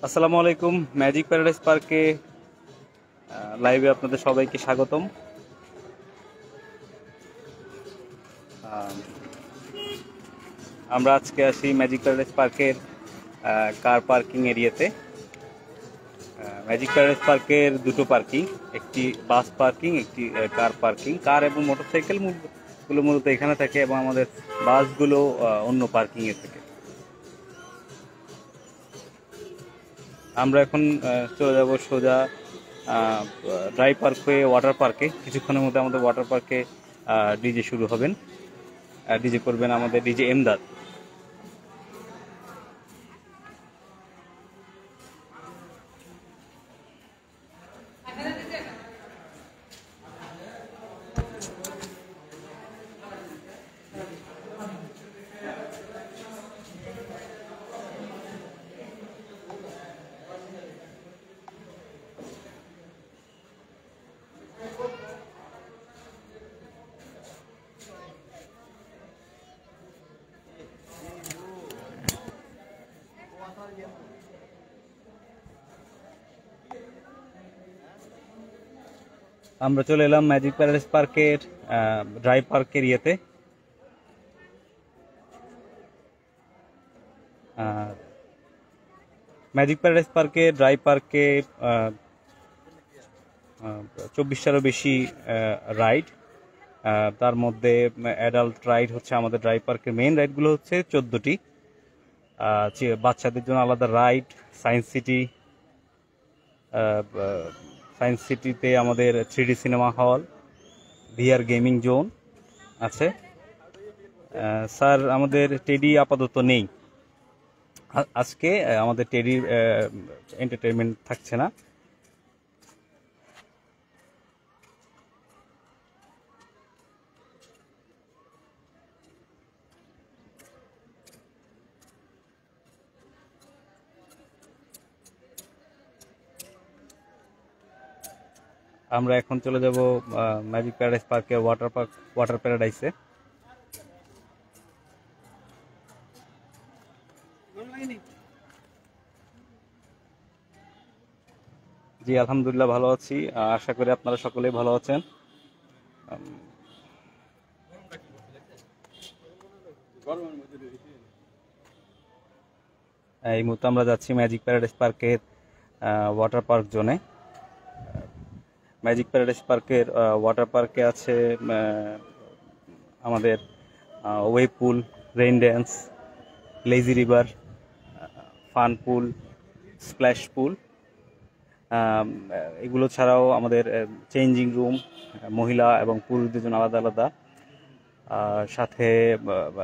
আসসালামু আলাইকুম। Magic paradise পার্কে লাইভে আপনাদের সবাইকে স্বাগতম। আমরা আজকে আসি ম্যাজিক প্যারাডাইস পার্কের কার পার্কিং এরিয়াতে। ম্যাজিক প্যারাডাইস পার্কের দুটো পার্কিং, একটি বাস পার্কিং, একটি কার পার্কিং। কার এবং মোটরসাইকেল গুলো মূলত এখানে থাকে এবং আমাদের বাসগুলো অন্য পার্কিংয়ে থাকে। আমরা এখন চলে যাব সোজা ড্রাই পার্ক হয়ে ওয়াটার পার্কে। কিছুক্ষণের মধ্যে আমাদের ওয়াটার পার্কে ডিজে শুরু হবেন। ডিজে করবেন আমাদের ডিজে এমদাদ। আমরা চলে এলাম ম্যাজিক প্যারাডাইস পার্কের ড্রাই পার্ক এরিয়াতে। ম্যাজিক প্যারাডাইস পার্কে ড্রাই পার্কে 24টারও বেশি রাইড। তার মধ্যে অ্যাডাল্ট রাইড হচ্ছে আমাদের ড্রাই পার্কের মেইন রাইডগুলো হচ্ছে 14টি। বাচ্চাদের জন্য আলাদা রাইড সায়েন্স সিটিতে আমাদের 3D cinema hall, VR gaming zone আছে। স্যার, আমাদের টেডি আপাতত নেই আজকে, আমাদের টেডির এন্টারটেনমেন্ট থাকছে না। আমরা এখন চলে যাব ম্যাজিক প্যারাডাইস পার্কের ওয়াটার প্যারাডাইসে। জি, আলহামদুলিল্লাহ ভালো আছি। আশা করি আপনারা সকলেই ভালো আছেন। এই মুহূর্তে আমরা যাচ্ছি ম্যাজিক প্যারাডাইস পার্কের ওয়াটার পার্ক জোনে। ম্যাজিক প্যারাডাইস পার্কের ওয়াটার পার্কে আছে আমাদের wave pool, rain dance, lazy river, fun pool, splash pool. এগুলো ছাড়াও আমাদের চেঞ্জিং রুম, মহিলা এবং পুরুষদের জন্য আলাদা আলাদা, সাথে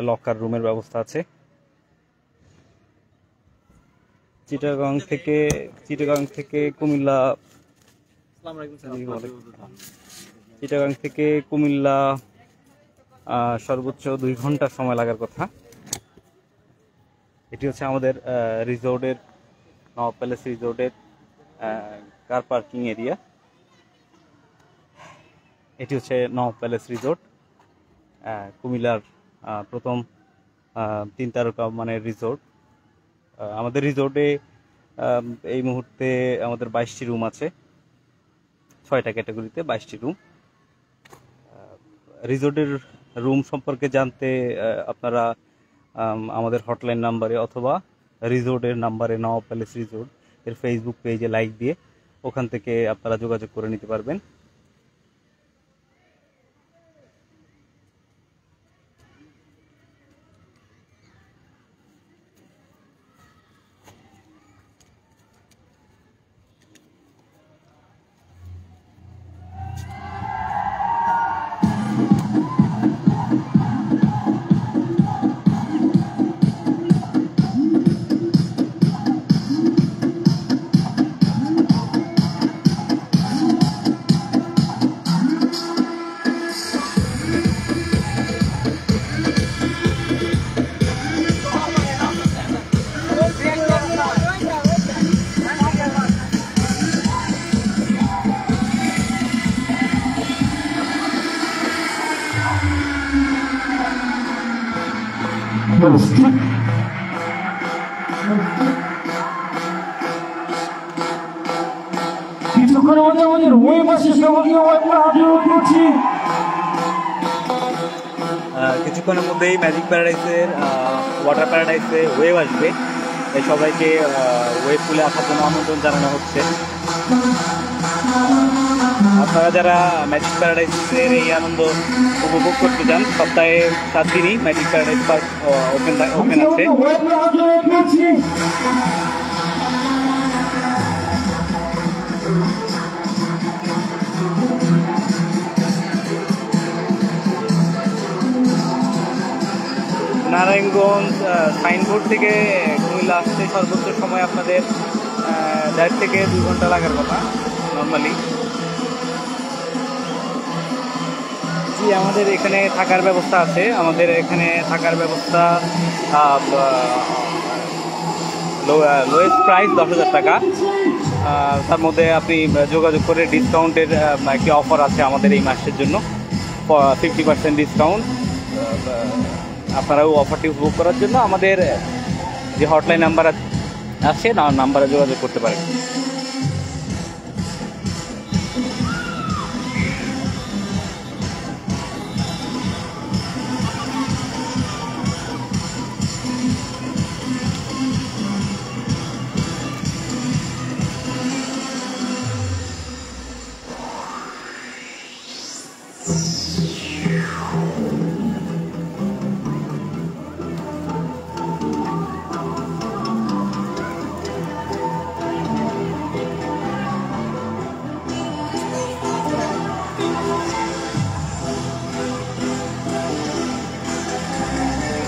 লকার রুমের ব্যবস্থা আছে। চিটাগাং থেকে কুমিল্লা সর্বোচ্চ 2 ঘন্টা সময় লাগার কথা। এটি হচ্ছে আমাদের রিসোর্টের, নওয়াব প্যালেস রিসোর্টের কার পার্কিং এরিয়া। এটি হচ্ছে নওয়াব প্যালেস রিসোর্ট, কুমিল্লার প্রথম 3 তারকা মানের রিসোর্ট। আমাদের রিসোর্টে এই মুহূর্তে আমাদের 22টি রুম আছে, 6টা ক্যাটাগরিতে 22টি রুম। রিসোর্টের রুম সম্পর্কে জানতে আপনারা আমাদের হটলাইন নাম্বারে অথবা রিসোর্টের নাম্বারে, নওয়াব প্যালেস রিসোর্ট এর ফেসবুক পেজে লাইক দিয়ে ওখান থেকে আপনারা যোগাযোগ করে নিতে পারবেন। কিছুক্ষণের মধ্যেই ম্যাজিক প্যারাডাইসের ওয়াটার প্যারাডাইসে ওয়েভ আসবে। এই সবাইকে ওয়েভ পুলে আসার জন্য আমন্ত্রণ জানানো হচ্ছে। আপনারা যারা ম্যাজিক প্যারাডাইসের এই আনন্দ উপভোগ করতে চান, সপ্তাহে 7 দিনই ম্যাজিক প্যারাডাইস পার্ক ওপেন আছে। নারায়ণগঞ্জ সাইনবোর্ড থেকে কুমিল্লা আসতে সর্বোচ্চ সময় আপনাদের 1.5 থেকে 2 ঘন্টা লাগার কথা নর্মালি। জি, আমাদের এখানে থাকার ব্যবস্থা আছে। আমাদের এখানে থাকার ব্যবস্থা লোয়েস্ট প্রাইস 10,000 টাকা। তার মধ্যে আপনি যোগাযোগ করে ডিসকাউন্টের একটি অফার আছে আমাদের এই মাসের জন্য, 50% ডিসকাউন্ট। আপনারাও অফারটি উপভোগ করার জন্য আমাদের যে হটলাইন নাম্বার আছে নাম্বারে যোগাযোগ করতে পারেন।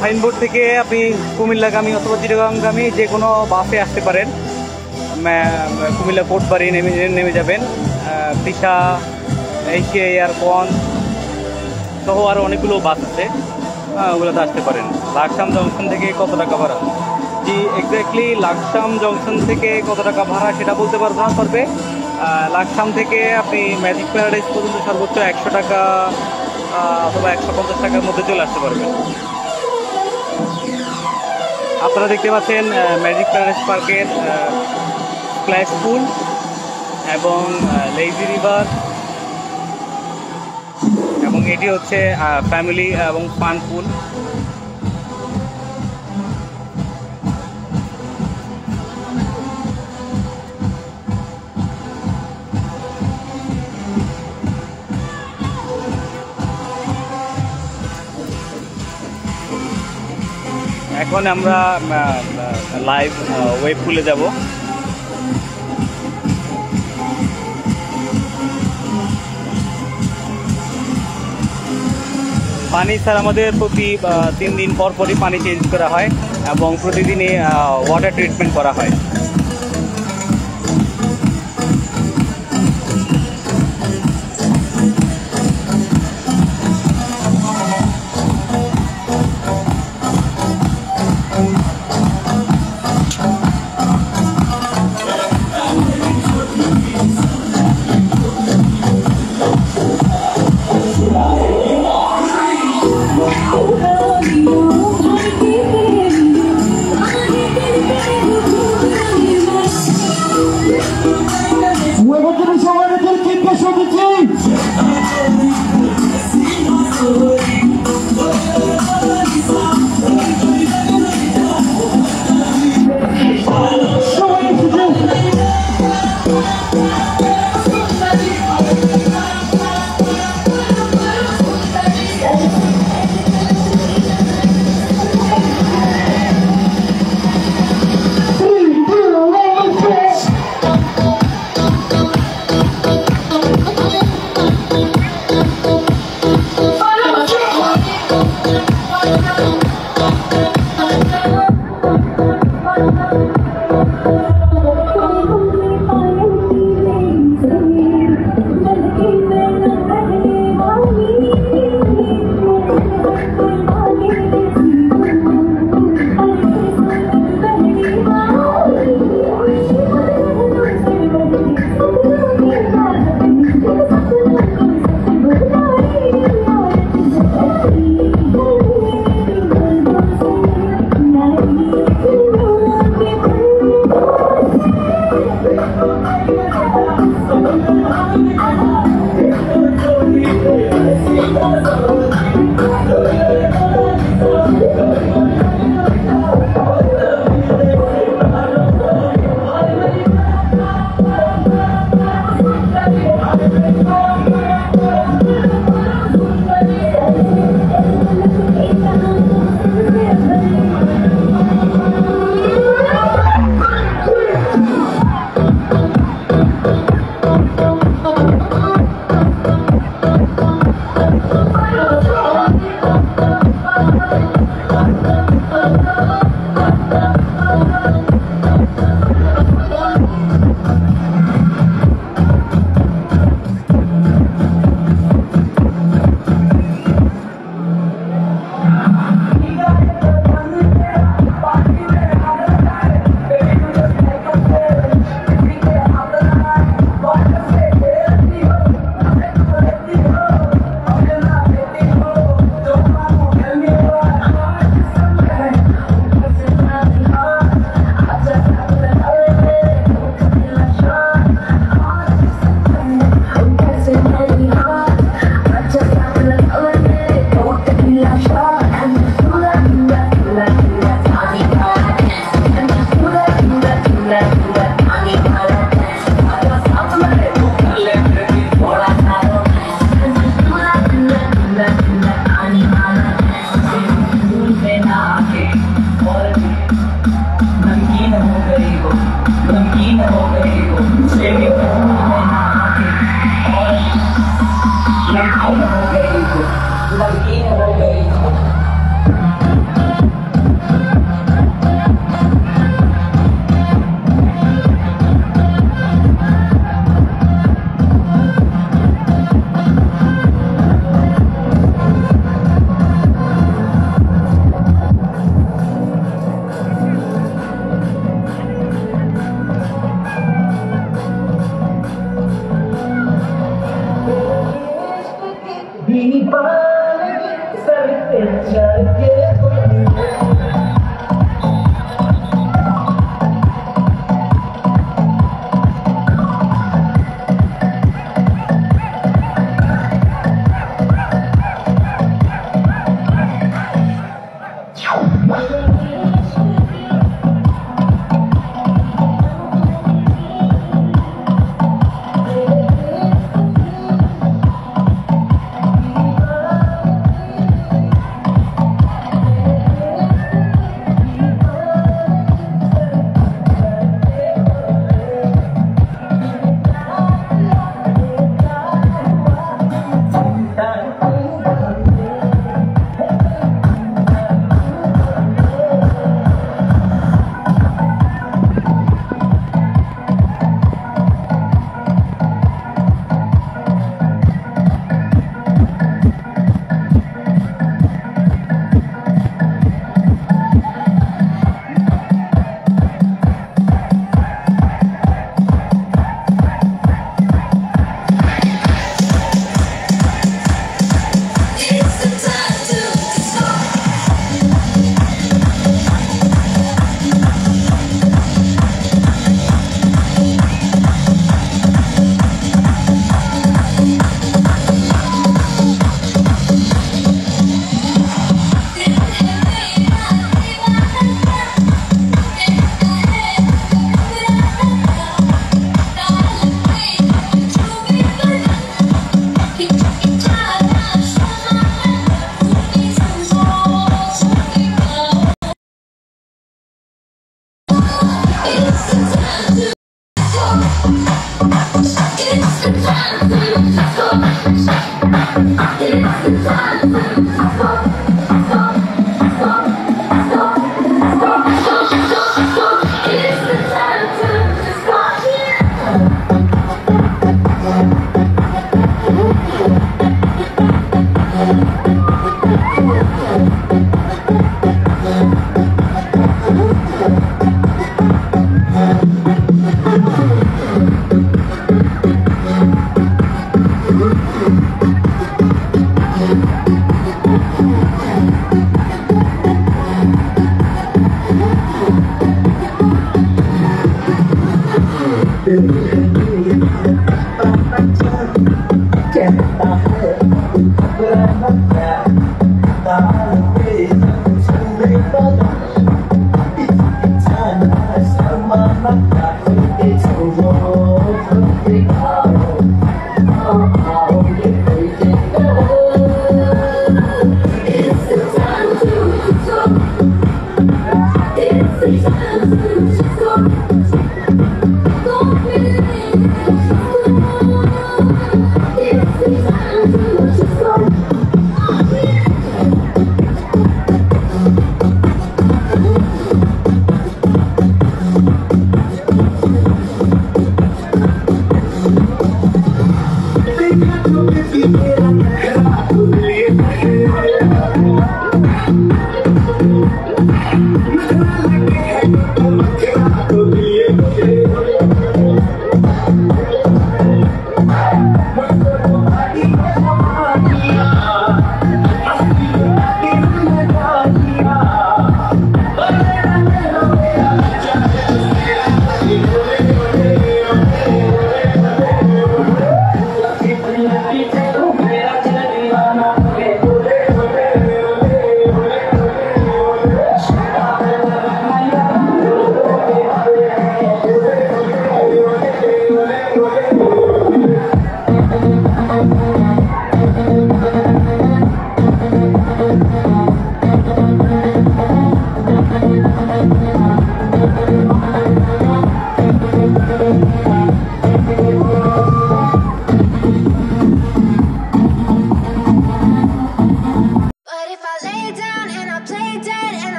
সাইনবোর্ড থেকে আপনি কুমিল্লাগামী অথবা চিটাগাংগামী যে কোনো বাসে আসতে পারেন। কুমিল্লা কোটবাড়ি নেমে যাবেন। তিশা, এশিয়া এয়ারকন সহ আরও অনেকগুলো বাস আছে, ওগুলোতে আসতে পারেন। লাকসাম জংশন থেকে কত টাকা ভাড়া? জি, এক্স্যাক্টলি লাকসাম জংশন থেকে কত টাকা ভাড়া সেটা বলতে পারবো না। তবে লাকসাম থেকে আপনি ম্যাজিক প্যারাডাইস পর্যন্ত সর্বোচ্চ 100 টাকা অথবা 150 টাকার মধ্যে চলে আসতে পারবেন। আপনারা দেখতে পাচ্ছেন ম্যাজিক প্যারাডাইস পার্কের স্প্ল্যাশ পুল এবং লেজি রিভার, এবং এটি হচ্ছে ফ্যামিলি এবং ফান পুল। এখন আমরা লাইভ ওয়েব পুলে যাব। পানি স্যার আমাদের প্রতি 3 দিন পর পরই পানি চেঞ্জ করা হয় এবং প্রতিদিনই ওয়াটার ট্রিটমেন্ট করা হয়।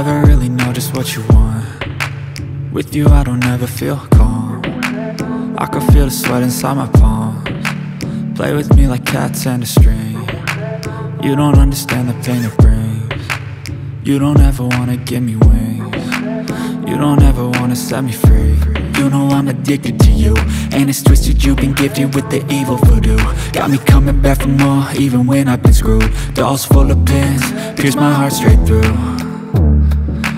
never really know just what you want. With you I don't ever feel calm. I can feel the sweat inside my palms. Play with me like cats and a string. You don't understand the pain it brings. You don't ever wanna give me wings. You don't ever wanna set me free. You know I'm addicted to you, and it's twisted, you've been gifted with the evil voodoo. Got me coming back for more, even when I've been screwed. Dolls full of pins, pierce my heart straight through.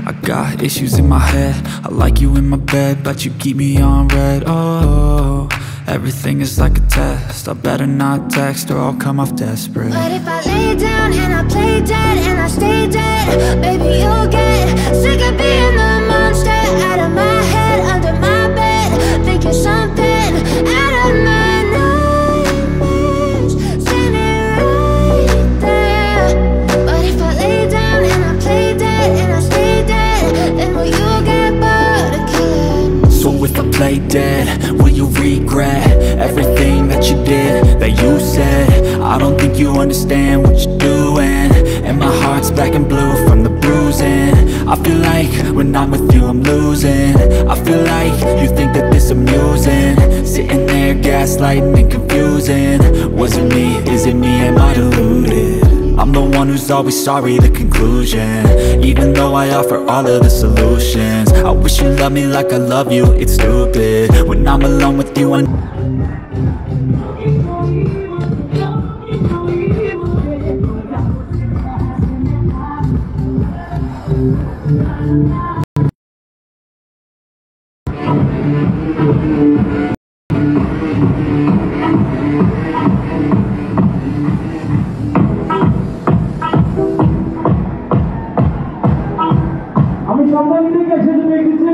I got issues in my head, I like you in my bed, but you keep me on red. Oh, everything is like a test, I better not text or I'll come off desperate. But if I lay down and I play dead and I stay dead, baby you'll get sick of being the monster out of my head, under my bed, thinking something out of my nightmares, standing right there. But if I lay down and I play dead and I stay dead, then will you get bored of killing me? So if I play dead, will you regret everything that you did, that you said? I don't think you understand what you're doing, and my heart's black and blue from the bruising. I feel like when I'm with you I'm losing. I feel like you think that this amusing, sitting there gaslighting and confusing. Was it me? Is it me? Am I deluded? I'm the one who's always sorry, the conclusion, even though I offer all of the solutions. I wish you loved me like I love you, it's stupid. When I'm alone with you I আমি সম্মানিত কাছে দেখেছি